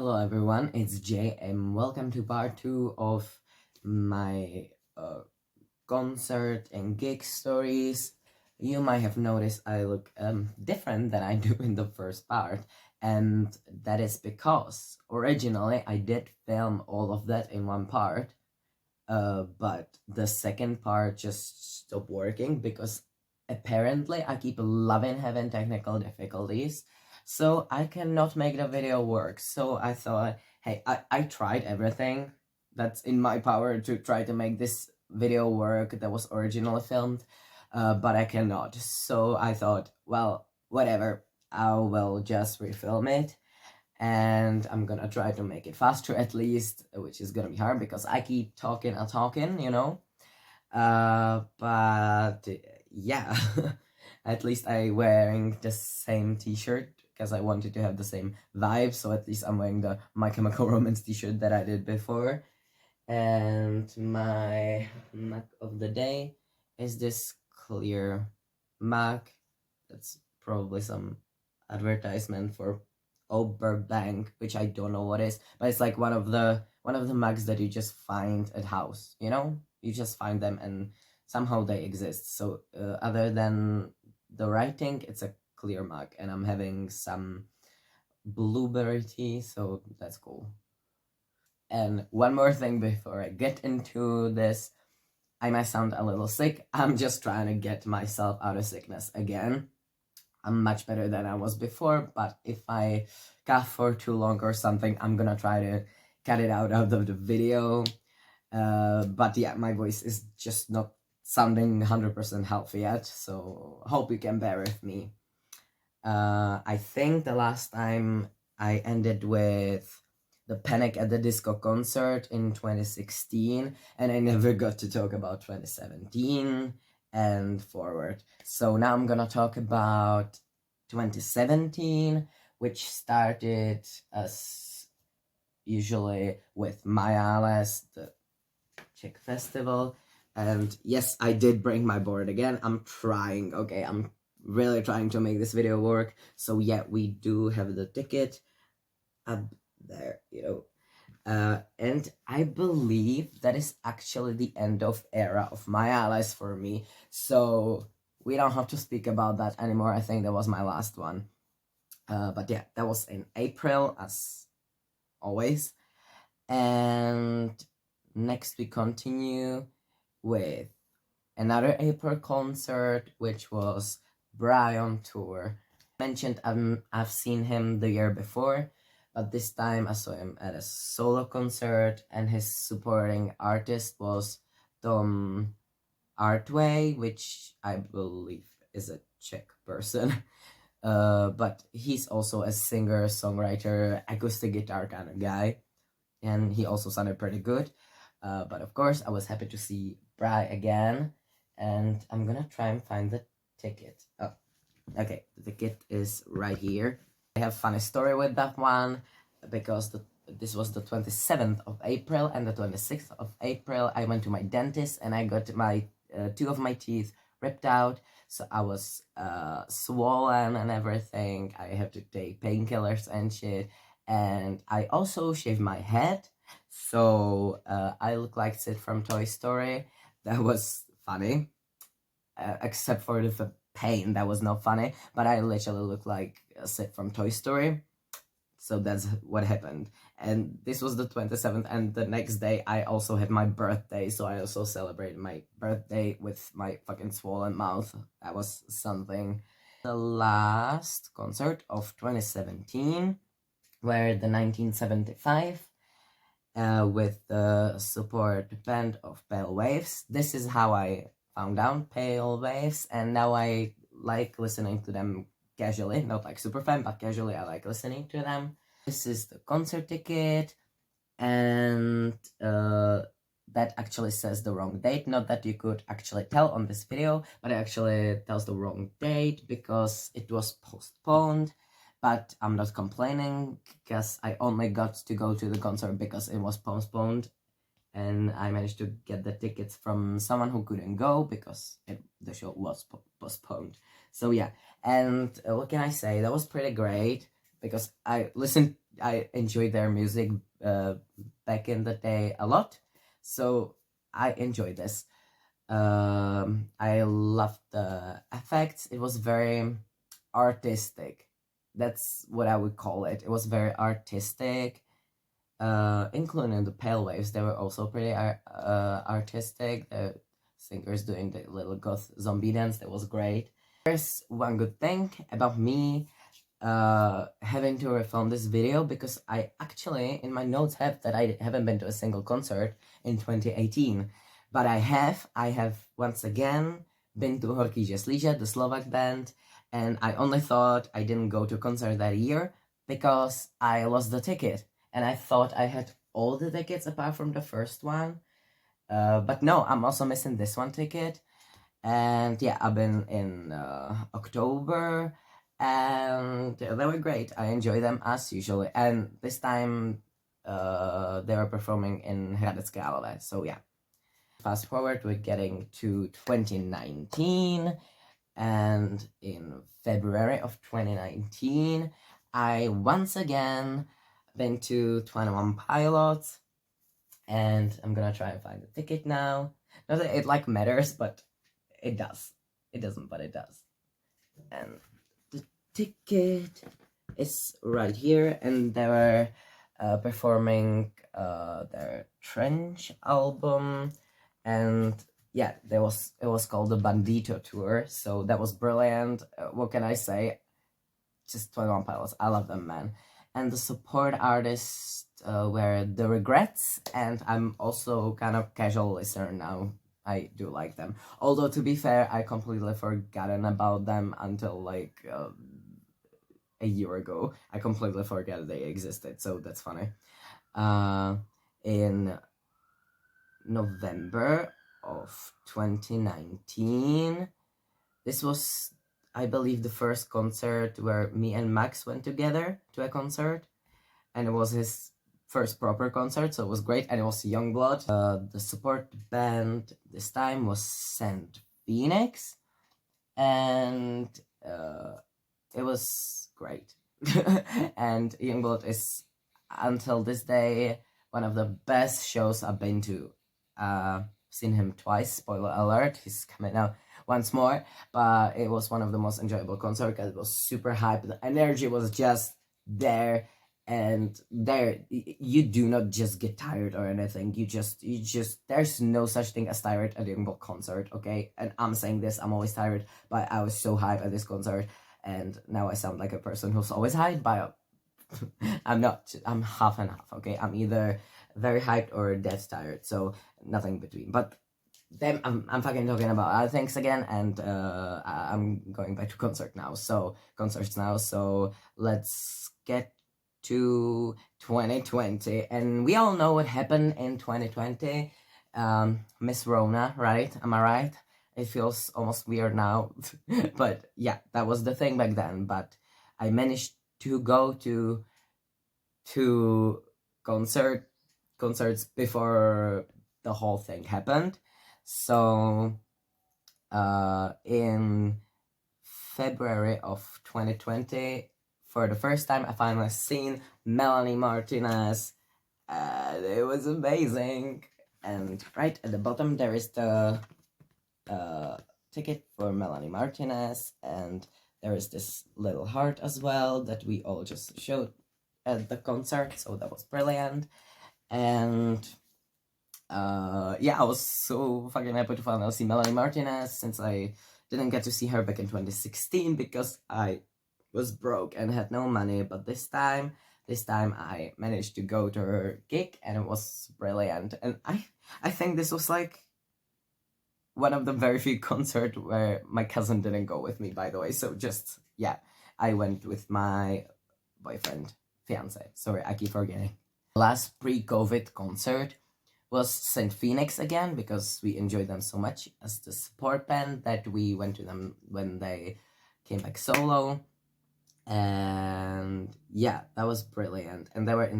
Hello everyone, it's Jay and welcome to part 2 of my concert and gig stories. You might have noticed I look different than I do in the first part, and that is because originally I did film all of that in one part, but the second part just stopped working because apparently I keep loving having technical difficulties, so I cannot make the video work. So I thought, hey, I tried everything that's in my power to try to make this video work that was originally filmed, but I cannot. So I thought, well, whatever, I will just refilm it, and I'm gonna try to make it faster at least, which is gonna be hard because I keep talking and talking, you know. But yeah, at least I wearing the same t-shirt because I wanted to have the same vibe, so at least I'm wearing the My Chemical Romance t-shirt that I did before. And my mug of the day is this clear mug. That's probably some advertisement for Oberbank, which I don't know what is, but it's like one of the mugs that you just find at house, you know? You just find them and somehow they exist. So other than the writing, it's a clear mug, and I'm having some blueberry tea, so that's cool. And one more thing before I get into this, I might sound a little sick. I'm just trying to get myself out of sickness again. I'm much better than I was before, but if I cough for too long or something, I'm gonna try to cut it out of the video. But yeah, my voice is just not sounding 100% healthy yet, so hope you can bear with me. I think the last time I ended with the Panic at the Disco concert in 2016, and I never got to talk about 2017 and forward. So now I'm gonna talk about 2017, which started as usually with Mayales, the Czech festival. And yes, I did bring my board again. I'm trying, okay? I'm really trying to make this video work. So yeah, we do have the ticket up there, you know. And I believe that is actually the end of era of Mayales for me. So we don't have to speak about that anymore. I think that was my last one. But yeah, that was in April, as always. And next we continue with another April concert, which was Brian Tour. Mentioned I've seen him the year before, but this time I saw him at a solo concert, and his supporting artist was Tom Artway, which I believe is a Czech person. But he's also a singer, songwriter, acoustic guitar kind of guy, and he also sounded pretty good. But of course, I was happy to see Bry again, and I'm gonna try and find the ticket. Oh, okay, the ticket is right here. I have a funny story with that one because this was the 27th of April, and the 26th of April I went to my dentist and I got my two of my teeth ripped out, so I was swollen and everything. I had to take painkillers and shit, and I also shaved my head, so I look like Sid from Toy Story. That was funny, except for the pain, that was not funny, but I literally look like Sid from Toy Story. So that's what happened. And this was the 27th, and the next day I also had my birthday, so I also celebrated my birthday with my fucking swollen mouth. That was something. The last concert of 2017 were the 1975 with the support band of Pale Waves. This is how I found out Pale Waves, and now I like listening to them casually, not like super fan, but casually I like listening to them. This is the concert ticket, and that actually says the wrong date. Not that you could actually tell on this video, but it actually tells the wrong date because it was postponed. But I'm not complaining because I only got to go to the concert because it was postponed, and I managed to get the tickets from someone who couldn't go because the show was postponed. So yeah, and what can I say? That was pretty great because I enjoyed their music back in the day a lot, so I enjoyed this. I loved the effects. It was very artistic. That's what I would call it. It was very artistic, including the pale waves. They were also pretty artistic. The singers doing the little goth zombie dance, that was great. There's one good thing about me having to refilm this video, because I actually in my notes have that I haven't been to a single concert in 2018, but I have once again been to Horký Jesliže, the Slovak band, and I only thought I didn't go to a concert that year because I lost the ticket, and I thought I had all the tickets apart from the first one, but no, I'm also missing this one ticket. And yeah, I've been in October, and they were great. I enjoy them as usual, and this time they were performing in Hradec Králové, so yeah. Fast forward, we're getting to 2019, and in February of 2019 I once again been to 21 Pilots, and I'm gonna try and find the ticket now. Not that it like matters, but it does. It doesn't, but it does. And the ticket is right here, and they were performing their Trench album, and yeah, it was called the Bandito tour, so that was brilliant. What can I say? Just 21 Pilots. I love them, man. And the support artists were The Regrets, and I'm also kind of casual listener now. I do like them. Although, to be fair, I completely forgotten about them until like a year ago. I completely forgot they existed, so that's funny. In November of 2019, this was, I believe, the first concert where me and Max went together to a concert, and it was his first proper concert, so it was great, and it was Youngblood. The support band this time was Saint Phoenix, and it was great. And Youngblood is, until this day, one of the best shows I've been to. Seen him twice, spoiler alert, he's coming out once more, but it was one of the most enjoyable concerts because it was super hype. The energy was just there, and there you do not just get tired or anything. You just there's no such thing as tired at a Youngblood concert, okay? And I'm saying this, I'm always tired, but I was so hyped at this concert, and now I sound like a person who's always hyped, but I'm not. I'm half and half, okay? I'm either very hyped or dead tired, so nothing between. But then I'm fucking talking about other things again, and I'm going back to concerts now. So let's get to 2020, and we all know what happened in 2020. Miss Rona, right? Am I right? It feels almost weird now, but yeah, that was the thing back then. But I managed to go to concerts before the whole thing happened. So in February of 2020, for the first time, I finally seen Melanie Martinez. It was amazing. And right at the bottom, there is the ticket for Melanie Martinez, and there is this little heart as well that we all just showed at the concert, so that was brilliant. And yeah, I was so fucking happy to finally see Melanie Martinez, since I didn't get to see her back in 2016 because I was broke and had no money. But this time I managed to go to her gig, and it was brilliant. And I think this was like one of the very few concerts where my cousin didn't go with me, by the way. So just, yeah, I went with my boyfriend, fiance. Sorry, I keep forgetting. Last pre-COVID concert was Saint Phoenix again, because we enjoyed them so much as the support band that we went to them when they came back solo. And yeah, that was brilliant. And they were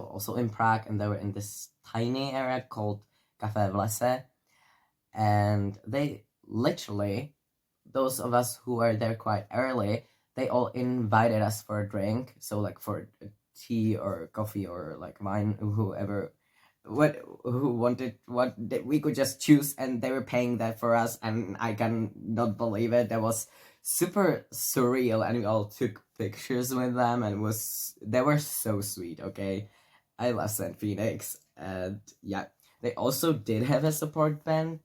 also in Prague, and they were in this tiny area called Café v Lese. And they literally, those of us who were there quite early, they all invited us for a drink, so like for tea or coffee or like wine, whoever who wanted what we could just choose, and they were paying that for us, and I can not believe it. That was super surreal, and we all took pictures with them, and they were so sweet. Okay, I love Saint Phoenix, and yeah, they also did have a support band,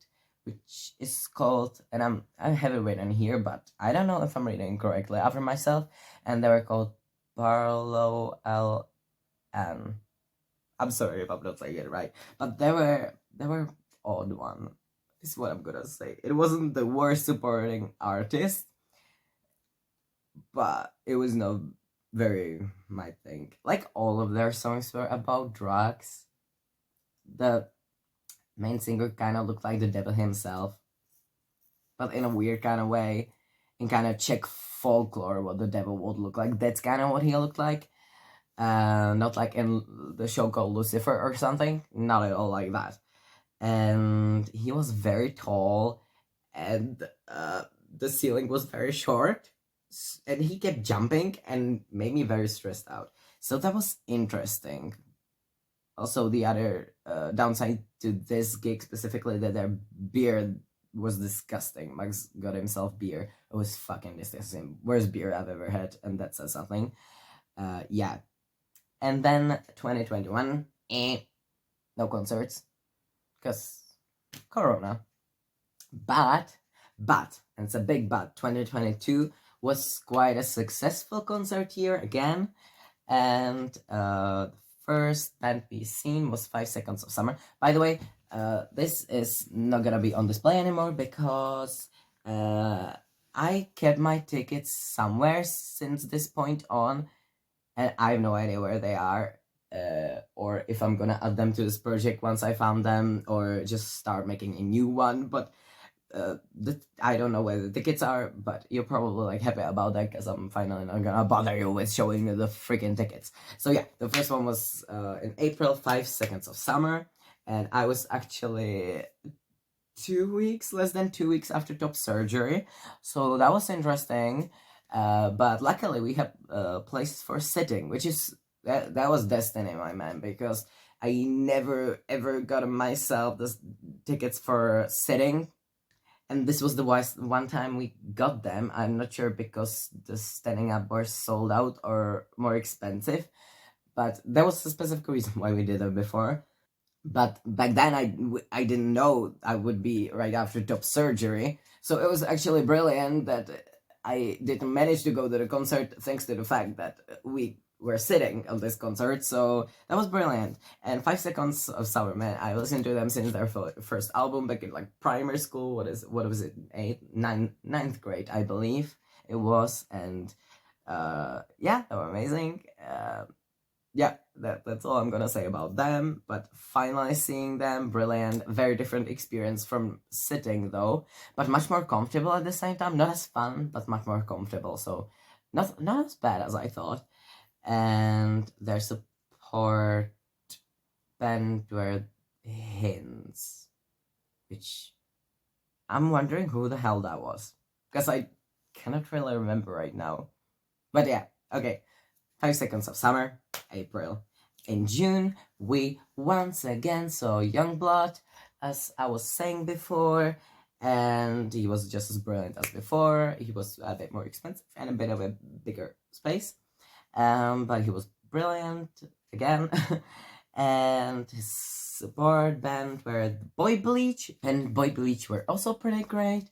which is called, and I have it written here, but I don't know if I'm reading correctly after myself, and they were called Barlow LN. I'm sorry if I'm not saying it right, but they were odd one. Is what I'm gonna say. It wasn't the worst supporting artist, but it was not very my thing. Like all of their songs were about drugs. The main singer kind of looked like the devil himself, but in a weird kind of way, in kind of Czech folklore, what the devil would look like. That's kind of what he looked like. Not like in the show called Lucifer or something. Not at all like that. And he was very tall, and the ceiling was very short, and he kept jumping and made me very stressed out. So that was interesting. Also, the other downside to this gig specifically, that their beer was disgusting. Max got himself beer. It was fucking disgusting. Worst beer I've ever had, and that says something. Yeah. And then 2021, no concerts, because Corona. But, and it's a big but, 2022 was quite a successful concert year again, and the first band we seen was 5 Seconds of Summer. By the way, this is not gonna be on display anymore because I kept my tickets somewhere since this point on, and I have no idea where they are, or if I'm gonna add them to this project once I found them, or just start making a new one. But I don't know where the tickets are, but you're probably like happy about that because I'm finally not gonna bother you with showing you the freaking tickets. So yeah, the first one was in April, 5 Seconds of Summer, and I was actually less than 2 weeks after top surgery, so that was interesting. But luckily we have places for sitting, which is that was destiny, my man, because I never ever got myself the tickets for sitting, and this was the one time we got them. I'm not sure because the standing up were sold out or more expensive, but there was a specific reason why we did it before. But back then I didn't know I would be right after top surgery, so it was actually brilliant that I didn't manage to go to the concert thanks to the fact that we were sitting on this concert. So that was brilliant. And 5 Seconds of Summer, man, I listened to them since their first album back in like primary school. What was it, ninth grade, I believe it was. And yeah, they were amazing. Yeah, that's all I'm gonna say about them. But finally seeing them, brilliant. Very different experience from sitting though, but much more comfortable at the same time. Not as fun, but much more comfortable. So not as bad as I thought. And their support band were Hints, which I'm wondering who the hell that was, because I cannot really remember right now. But yeah, okay. 5 Seconds of Summer, April. In June, we once again saw Youngblood, as I was saying before, and he was just as brilliant as before. He was a bit more expensive and a bit of a bigger space, but he was brilliant again. And his support band were Boy Bleach, and Boy Bleach were also pretty great.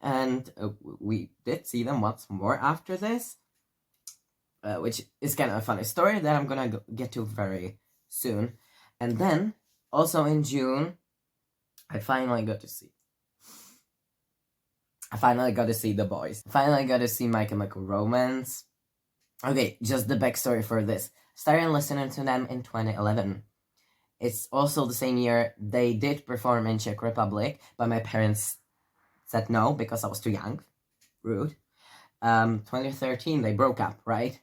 And we did see them once more after this. Which is kind of a funny story that I'm gonna get to very soon. And then, also in June, I finally got to see The Boys. Finally got to see My Chemical Romance. Okay, just the backstory for this. Started listening to them in 2011. It's also the same year they did perform in Czech Republic, but my parents said no because I was too young. Rude. 2013 they broke up, right?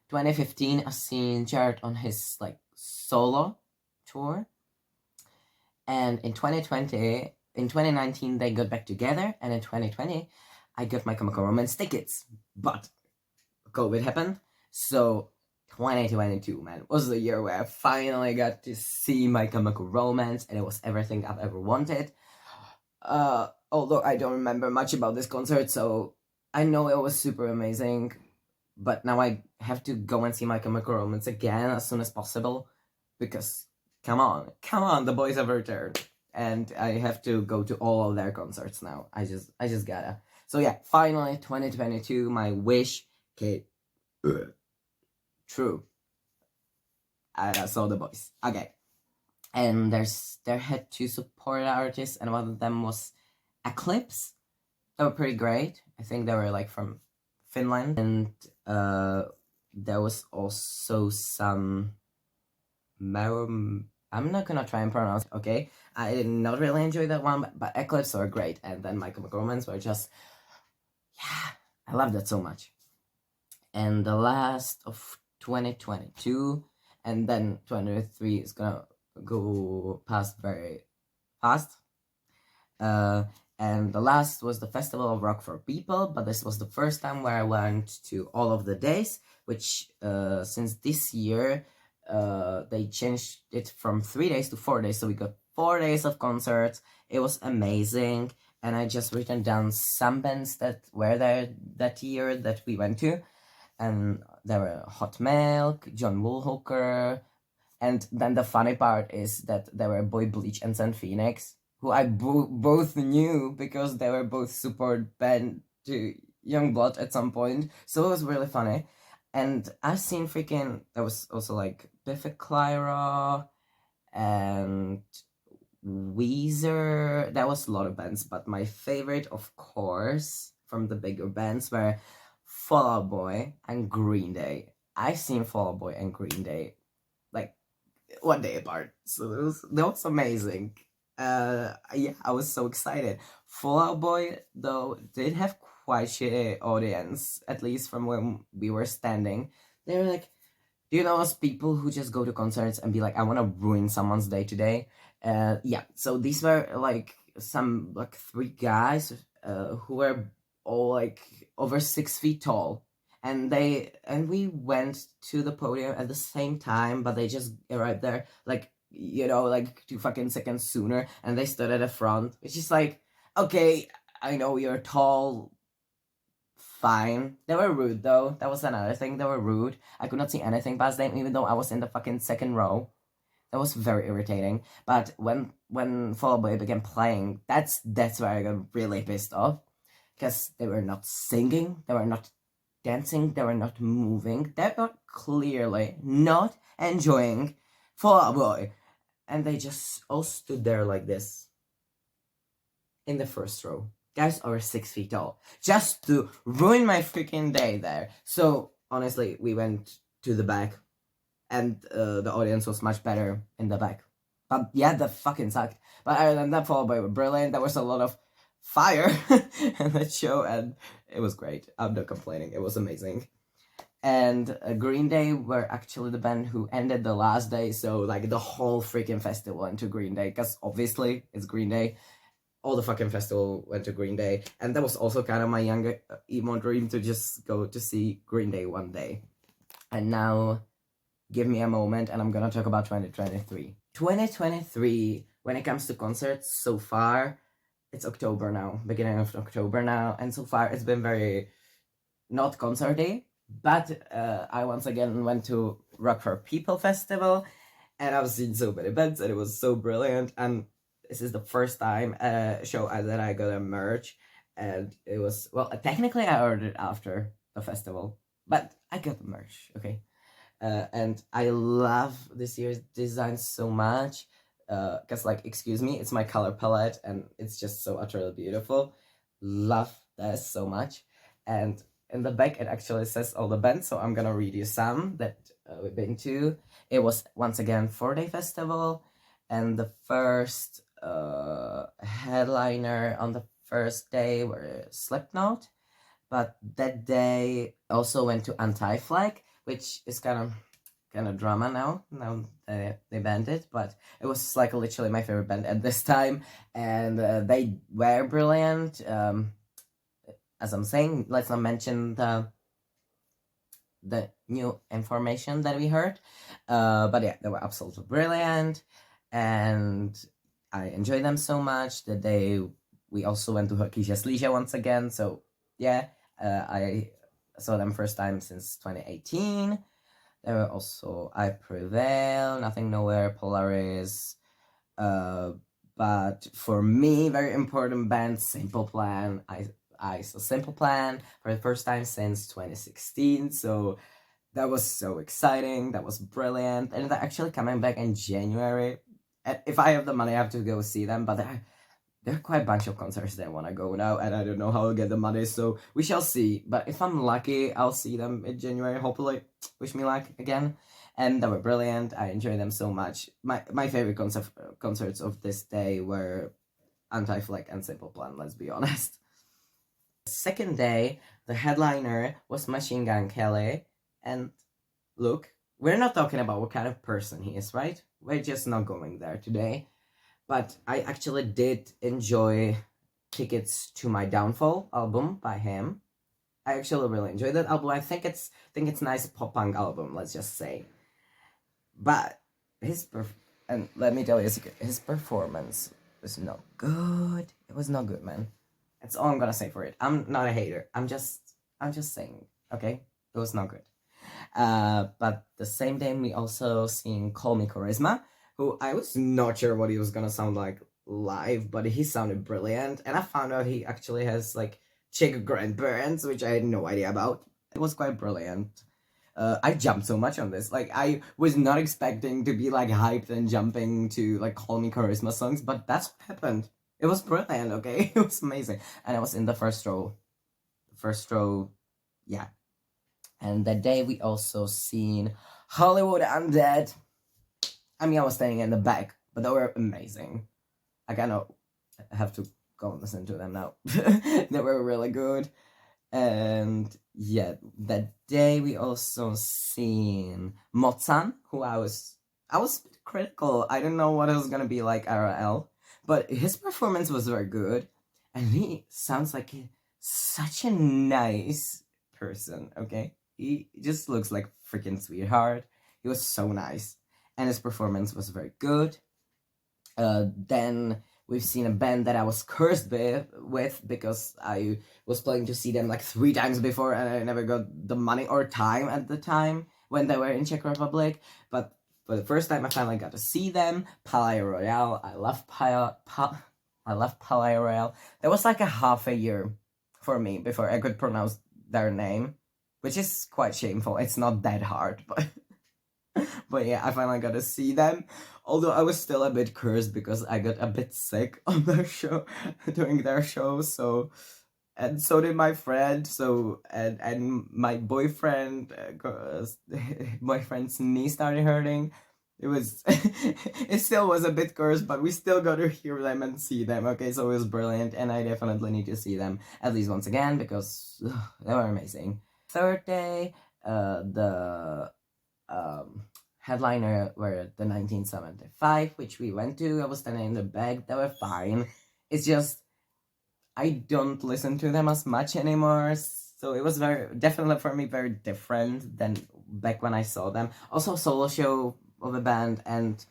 2015, I seen Jared on his like solo tour, and in 2019 they got back together, and in 2020 I got My Chemical Romance tickets. But COVID happened. So 2022, man, was the year where I finally got to see My Chemical Romance, and it was everything I've ever wanted. Although I don't remember much about this concert, so I know it was super amazing, but now I have to go and see My Chemical Romance again as soon as possible, because come on, the boys have returned, and I have to go to all of their concerts now. I just gotta. So yeah, finally 2022, my wish came true. I saw the boys. Okay. And there had two support artists, and one of them was Eclipse. They were pretty great. I think they were like from Finland, and there was also some I'm not gonna try and pronounce. Okay, I did not really enjoy that one, but Eclipse were great, and then My Chemical Romance were just, yeah, I love that so much. And the last of 2022, and then 2023 is gonna go past very fast. And the last was the Festival of Rock for People, but this was the first time where I went to all of the days, which since this year they changed it from 3 days to 4 days, so we got 4 days of concerts. It was amazing, and I just written down some bands that were there that year that we went to, and there were Hot Milk, John Woolhooker, and then the funny part is that there were Boy Bleach and St. Phoenix, who I both knew because they were both support band to Youngblood at some point. So it was really funny. And I've seen freaking, there was also like Biffy Clyro and Weezer. There was a lot of bands, but my favorite, of course, from the bigger bands were Fall Out Boy and Green Day. I've seen Fall Out Boy and Green Day like 1 day apart, so that was amazing. Yeah, I was so excited. Fall Out Boy though did have quite shitty audience, at least from when we were standing. They were like, do you know those people who just go to concerts and be like, I want to ruin someone's day today? Yeah, so these were like some like 3 guys who were all like over 6 feet tall, and we went to the podium at the same time, but they just arrived there like, you know, like 2 fucking seconds sooner, and they stood at the front, which is like, okay, I know you're tall, fine. They were rude though. That was another thing. They were rude. I could not see anything past them, even though I was in the fucking second row. That was very irritating. But when Fall Out Boy began playing, that's where I got really pissed off, because they were not singing, they were not dancing, they were not moving. They were clearly not enjoying Fall Out Boy, and they just all stood there like this in the first row. Guys over 6 feet tall, just to ruin my freaking day there. So honestly, we went to the back, and the audience was much better in the back. But yeah, that fucking sucked. But other than that, Fall Out Boy were brilliant. There was a lot of fire in that show, and it was great. I'm not complaining. It was amazing. And Green Day were actually the band who ended the last day, so like the whole freaking festival went to Green Day, because obviously it's Green Day. All the fucking festival went to Green Day, and that was also kind of my younger emo dream, to just go to see Green Day one day. And now, give me a moment, and I'm gonna talk about 2023. 2023, when it comes to concerts, so far, it's October now, beginning of October now, and so far it's been very not concerty, but I once again went to Rock for People Festival, and I've seen so many bands, and it was so brilliant, and this is the first time show that I got a merch, and it was, well, technically I ordered it after the festival, but I got the merch, okay? And I love this year's design so much, because like, excuse me, it's my color palette, and it's just so utterly beautiful. Love that so much. And in the back it actually says all the bands, so I'm gonna read you some that we've been to. It was once again 4-day festival, and the first headliner on the first day were Slipknot, but that day also went to Anti-Flag, which is kind of drama now they banned it, but it was like literally my favorite band at this time, and they were brilliant. As I'm saying, let's not mention the the new information that we heard. But yeah, they were absolutely brilliant, and I enjoyed them so much that we also went to Hakisha Slisha once again. So yeah, I saw them first time since 2018. There were also I Prevail, Nothing Nowhere, Polaris. But for me, very important band, Simple Plan. I saw Simple Plan for the first time since 2016. So that was so exciting. That was brilliant. And they're actually coming back in January. And if I have the money, I have to go see them. But there are quite a bunch of concerts that I want to go now, and I don't know how I'll get the money, so we shall see. But if I'm lucky, I'll see them in January, hopefully. Wish me luck again. And they were brilliant. I enjoyed them so much. My favorite concerts of this day were Anti-Flag and Simple Plan, let's be honest. The second day, the headliner was Machine Gun Kelly. And look, we're not talking about what kind of person he is, right? We're just not going there today. But I actually did enjoy Tickets to My Downfall album by him. I actually really enjoyed that album. I think it's nice pop punk album, let's just say. But and let me tell you, his performance was not good. It was not good, man. That's all I'm gonna say for it. I'm not a hater. I'm just saying, okay? It was not good. But the same day we also seen Call Me Charisma, who I was not sure what he was gonna sound like live, but he sounded brilliant. And I found out he actually has like Czech grandparents, which I had no idea about. It was quite brilliant. I jumped so much on this. Like, I was not expecting to be like hyped and jumping to like Call Me Charisma songs, but that's what happened. It was brilliant, okay? It was amazing. And I was in the first row. First row, yeah. And that day we also seen Hollywood Undead. I mean, I was standing in the back, but they were amazing. I kind of have to go and listen to them now. They were really good. And yeah, that day we also seen Mozan, who I was critical. I didn't know what it was gonna be like IRL, but his performance was very good, and he sounds like such a nice person. Okay, he just looks like freaking sweetheart. He was so nice, and his performance was very good. Then we've seen a band that I was cursed with because I was planning to see them like 3 times before, and I never got the money or time at the time when they were in Czech Republic. But for the first time, I finally got to see them. Palais Royale. I love Palais Royale. That was like a half a year for me before I could pronounce their name, which is quite shameful. It's not that hard, but but yeah, I finally got to see them. Although I was still a bit cursed because I got a bit sick on their show during their show. So, and so did my friend. So and my boyfriend, boyfriend's knee started hurting. It was it still was a bit cursed, but we still got to hear them and see them. Okay, so it was brilliant, and I definitely need to see them at least once again because they were amazing. Third day, the headliner were the 1975, which we went to. I was standing in the back. They were fine. It's just I don't listen to them as much anymore. So it was definitely for me very different than back when I saw them. Also, solo show of a band and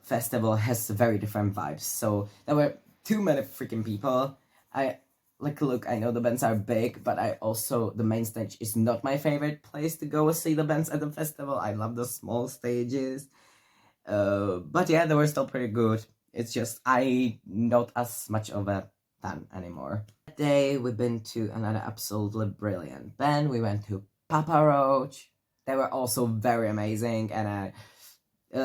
festival has very different vibes. So there were too many freaking people. Look, I know the bands are big, but the main stage is not my favorite place to go see the bands at the festival. I love the small stages. But yeah, they were still pretty good. It's just I not as much of a fan anymore. That day we've been to another absolutely brilliant band. We went to Papa Roach. They were also very amazing, and I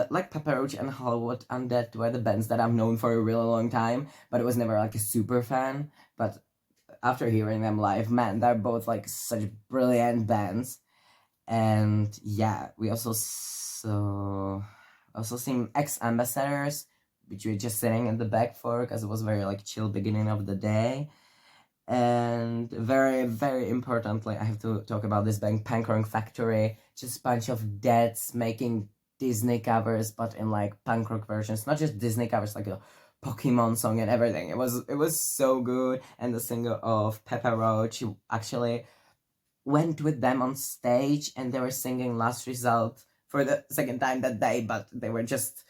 like Papa Roach and Hollywood Undead were the bands that I've known for a really long time, but I was never like a super fan. But after hearing them live, man, they're both like such brilliant bands. And yeah, we also seen X Ambassadors, which we were just sitting in the back for because it was very like chill beginning of the day. And very, very importantly, I have to talk about this band, Punk Rock Factory. Just a bunch of dads making Disney covers, but in like punk rock versions, not just Disney covers, like a Pokemon song and everything. It was so good. And the singer of Papa Roach actually went with them on stage and they were singing Last Result for the second time that day, but they were just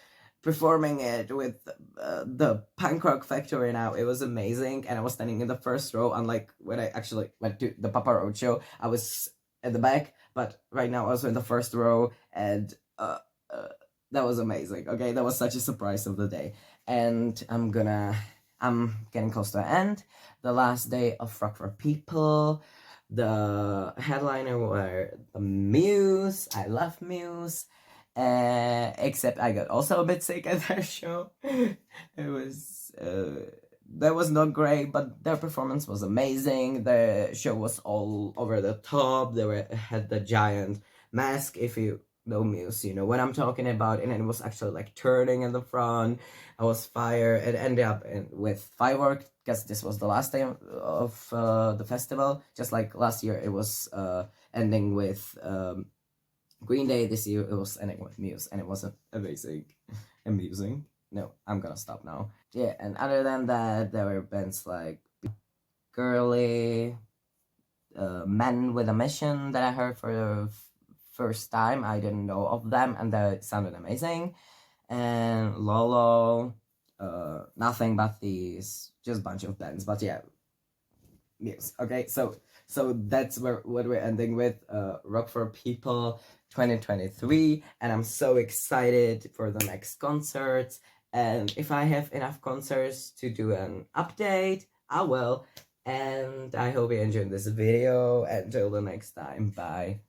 performing it with the Punk Rock Factory now. It was amazing, and I was standing in the first row, unlike when I actually went to the Papa Road show. I was at the back, but right now I was in the first row, and that was amazing. Okay, that was such a surprise of the day. And I'm getting close to the end. The last day of Rock for People. The headliner were the Muse. I love Muse. Except I got also a bit sick at their show. It was that was not great, but their performance was amazing. The show was all over the top. They had the giant mask. If you know Muse, you know what I'm talking about. And it was actually like turning in the front. I was fired. It ended up with fireworks because this was the last day of the festival. Just like last year, it was ending with Green Day. This year, it was ending with Muse, and it was amazing, amusing. No, I'm gonna stop now. Yeah, and other than that, there were bands like Girly, Men with a Mission that I heard for the first time. I didn't know of them, and they sounded amazing. And Lolo, Nothing But These, just a bunch of bands. But yeah, Muse. Okay, so that's what we're ending with. Rock for People 2023, and I'm so excited for the next concerts. And if I have enough concerts to do an update, I will. And I hope you enjoyed this video. Until the next time, bye.